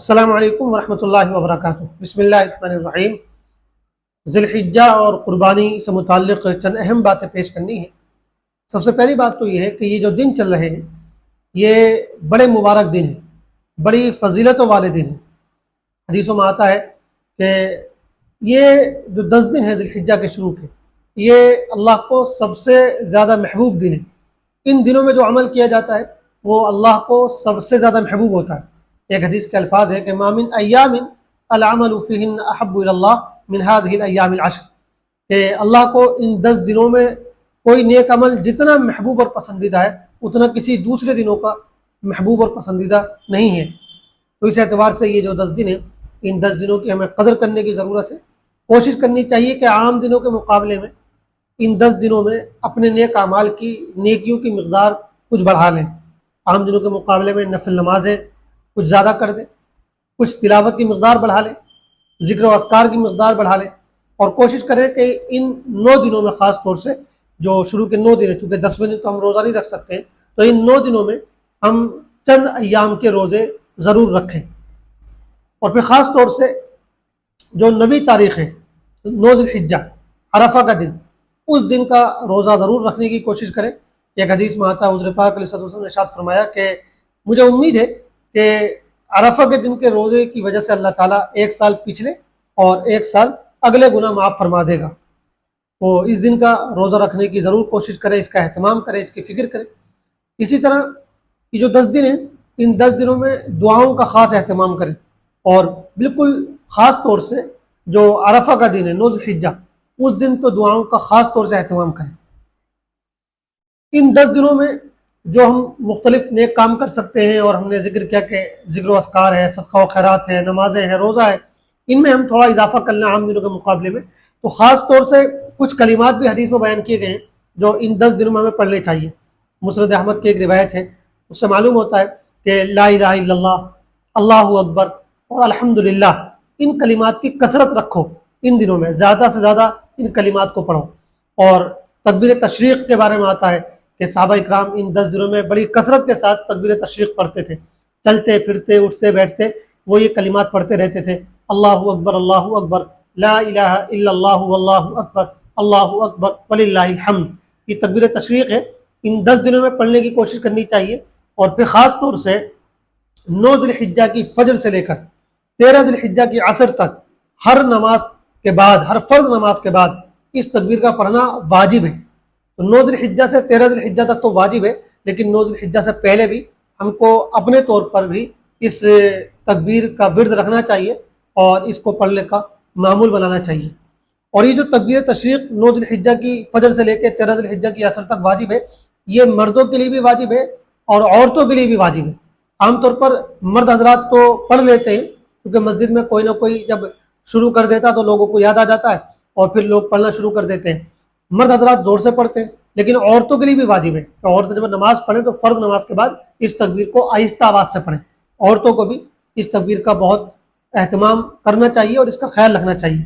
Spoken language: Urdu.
السلام علیکم ورحمۃ اللہ وبرکاتہ۔ بسم اللہ الرحمن الرحیم۔ ذی الحجہ اور قربانی سے متعلق چند اہم باتیں پیش کرنی ہیں۔ سب سے پہلی بات تو یہ ہے کہ یہ جو دن چل رہے ہیں یہ بڑے مبارک دن ہیں، بڑی فضیلتوں والے دن ہیں۔ حدیثوں میں آتا ہے کہ یہ جو 10 دن ہیں ذی الحجہ کے شروع کے، یہ اللہ کو سب سے زیادہ محبوب دن ہے۔ ان دنوں میں جو عمل کیا جاتا ہے وہ اللہ کو سب سے زیادہ محبوب ہوتا ہے۔ ایک حدیث کے الفاظ ہے کہ ما من ایام العمل فیہن احب الی اللہ من هذه الایام العشر، کہ اللہ کو ان 10 دنوں میں کوئی نیک عمل جتنا محبوب اور پسندیدہ ہے اتنا کسی دوسرے دنوں کا محبوب اور پسندیدہ نہیں ہے۔ تو اس اعتبار سے یہ جو 10 دن ہیں، ان 10 دنوں کی ہمیں قدر کرنے کی ضرورت ہے۔ کوشش کرنی چاہیے کہ عام دنوں کے مقابلے میں ان 10 دنوں میں اپنے نیک اعمال کی نیکیوں کی مقدار کچھ بڑھا لیں۔ عام دنوں کے مقابلے میں نفل نمازیں کچھ زیادہ کر دیں، کچھ تلاوت کی مقدار بڑھا لیں، ذکر و اذکار کی مقدار بڑھا لیں، اور کوشش کریں کہ ان 9 دنوں میں خاص طور سے جو شروع کے 9 دن ہیں، چونکہ 10ویں دن تو ہم روزہ نہیں رکھ سکتے ہیں، تو ان 9 دنوں میں ہم چند ایام کے روزے ضرور رکھیں۔ اور پھر خاص طور سے جو 9ویں تاریخ ہے 9 ذی الحجہ، عرفہ کا دن، اس دن کا روزہ ضرور رکھنے کی کوشش کریں۔ ایک حدیث میں آتا ہے حضور پاک علیہ السلام نے ارشاد فرمایا کہ مجھے امید ہے کہ عرفہ کے دن کے روزے کی وجہ سے اللہ تعالیٰ 1 سال پچھلے اور 1 سال اگلے گناہ معاف فرما دے گا۔ تو اس دن کا روزہ رکھنے کی ضرور کوشش کریں، اس کا اہتمام کریں، اس کی فکر کریں۔ اسی طرح یہ جو 10 دن ہیں، ان 10 دنوں میں دعاؤں کا خاص اہتمام کریں، اور بالکل خاص طور سے جو عرفہ کا دن ہے 9 ذی الحجہ، اس دن تو دعاؤں کا خاص طور سے اہتمام کریں۔ ان 10 دنوں میں جو ہم مختلف نیک کام کر سکتے ہیں، اور ہم نے ذکر کیا کہ ذکر و اذکار ہے، صدقہ و خیرات ہے، نمازیں ہیں، روزہ ہے، ان میں ہم تھوڑا اضافہ کر لیں عام دنوں کے مقابلے میں، تو خاص طور سے کچھ کلمات بھی حدیث میں بیان کیے گئے ہیں جو ان 10 دنوں میں ہمیں پڑھنے چاہیے۔ مسند احمد کی ایک روایت ہے، اس سے معلوم ہوتا ہے کہ لا الہ الا اللہ، اللہ اکبر اور الحمدللہ، ان کلمات کی کثرت رکھو۔ ان دنوں میں زیادہ سے زیادہ ان کلمات کو پڑھو۔ اور تکبیر تشریق کے بارے میں آتا ہے کہ صحابہ اکرام ان 10 دنوں میں بڑی کثرت کے ساتھ تکبیر تشریق پڑھتے تھے، چلتے پھرتے اٹھتے بیٹھتے وہ یہ کلمات پڑھتے رہتے تھے، اللہ اکبر، لا الہ الا اللہ واللہ اکبر، اللہ اکبر وللہ الحمد۔ یہ تکبیر تشریق ہے، ان 10 دنوں میں پڑھنے کی کوشش کرنی چاہیے۔ اور پھر خاص طور سے 9 ذی الحجہ کی فجر سے لے کر 13 ذی الحجہ کی عصر تک ہر نماز کے بعد، ہر فرض نماز کے بعد اس تکبیر کا پڑھنا واجب ہے۔ تو 9 ذی الحجہ سے 13 ذی الحجہ تک تو واجب ہے، لیکن 9 ذی الحجہ سے پہلے بھی ہم کو اپنے طور پر بھی اس تکبیر کا ورد رکھنا چاہیے اور اس کو پڑھنے کا معمول بنانا چاہیے۔ اور یہ جو تکبیر تشریق 9 ذی الحجہ کی فجر سے لے کے 13 ذی الحجہ کی عصر تک واجب ہے، یہ مردوں کے لیے بھی واجب ہے اور عورتوں کے لیے بھی واجب ہے۔ عام طور پر مرد حضرات تو پڑھ لیتے ہیں، کیونکہ مسجد میں کوئی نہ کوئی جب شروع کر دیتا تو لوگوں کو یاد آ جاتا ہے اور پھر لوگ پڑھنا شروع کر دیتے ہیں۔ مرد حضرات زور سے پڑھتے ہیں، لیکن عورتوں کے لیے بھی واجب ہے کہ عورتیں جب نماز پڑھیں تو فرض نماز کے بعد اس تکبیر کو آہستہ آواز سے پڑھیں۔ عورتوں کو بھی اس تکبیر کا بہت اہتمام کرنا چاہیے اور اس کا خیال رکھنا چاہیے۔